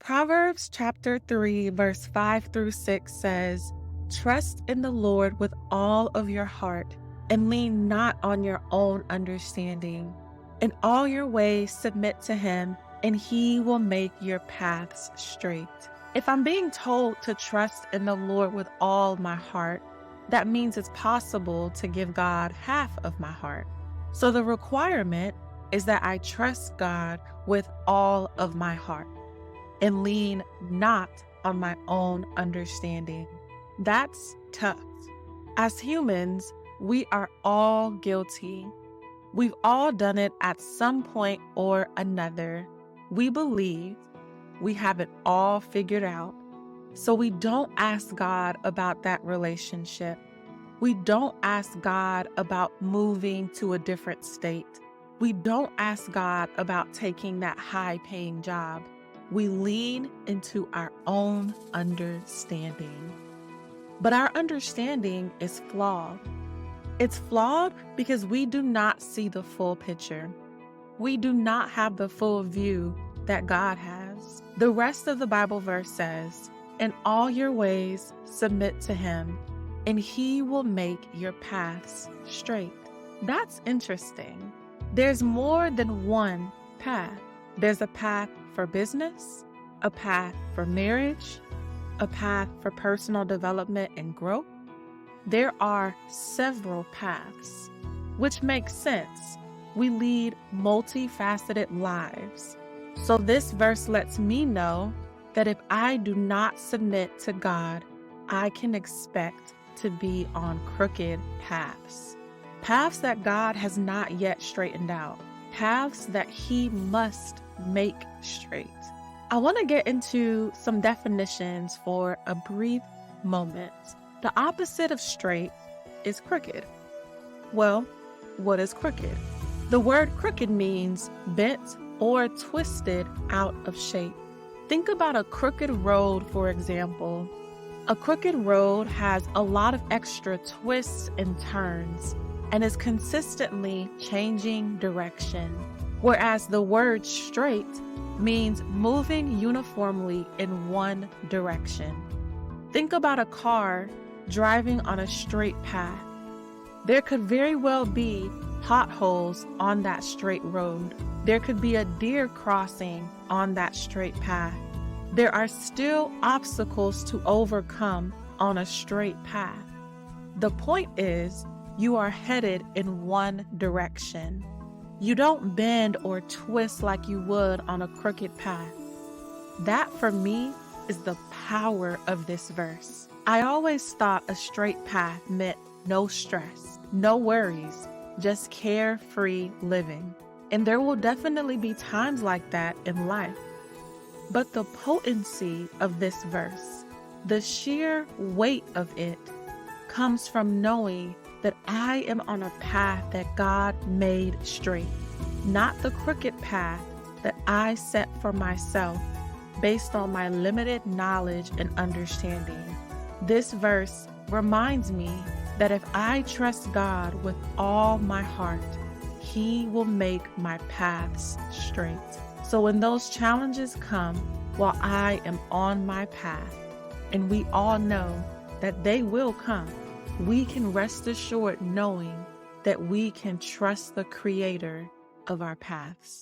Proverbs chapter 3, verse 5 through 6 says, "Trust in the Lord with all of your heart and lean not on your own understanding. In all your ways submit to him, and he will make your paths straight." If I'm being told to trust in the Lord with all my heart, that means it's possible to give God half of my heart. So the requirement is that I trust God with all of my heart and lean not on my own understanding. That's tough. As humans, we are all guilty. We've all done it at some point or another. We believe we have it all figured out, so we don't ask God about that relationship. We don't ask God about moving to a different state. We don't ask God about taking that high-paying job. We lean into our own understanding. But our understanding is flawed. It's flawed because we do not see the full picture. We do not have the full view that God has. The rest of the Bible verse says, "In all your ways submit to him, and he will make your paths straight." That's interesting. There's more than one path. There's a path for business, a path for marriage, a path for personal development and growth. There are several paths, which makes sense. We lead multifaceted lives. So this verse lets me know that if I do not submit to God, I can expect to be on crooked paths. Paths that God has not yet straightened out. Paths that he must make straight. I want to get into some definitions for a brief moment. The opposite of straight is crooked. Well, what is crooked? The word crooked means bent or twisted out of shape. Think about a crooked road, for example. A crooked road has a lot of extra twists and turns and is consistently changing direction, whereas the word straight means moving uniformly in one direction. Think about a car driving on a straight path. There could very well be potholes on that straight road. There could be a deer crossing on that straight path. There are still obstacles to overcome on a straight path. The point is, you are headed in one direction. You don't bend or twist like you would on a crooked path. That, for me, is the power of this verse. I always thought a straight path meant no stress, no worries, just carefree living. And there will definitely be times like that in life. But the potency of this verse, the sheer weight of it, comes from knowing that I am on a path that God made straight, not the crooked path that I set for myself based on my limited knowledge and understanding. This verse reminds me that if I trust God with all my heart, he will make my paths straight. So when those challenges come while I am on my path, and we all know that they will come, we can rest assured knowing that we can trust the creator of our paths.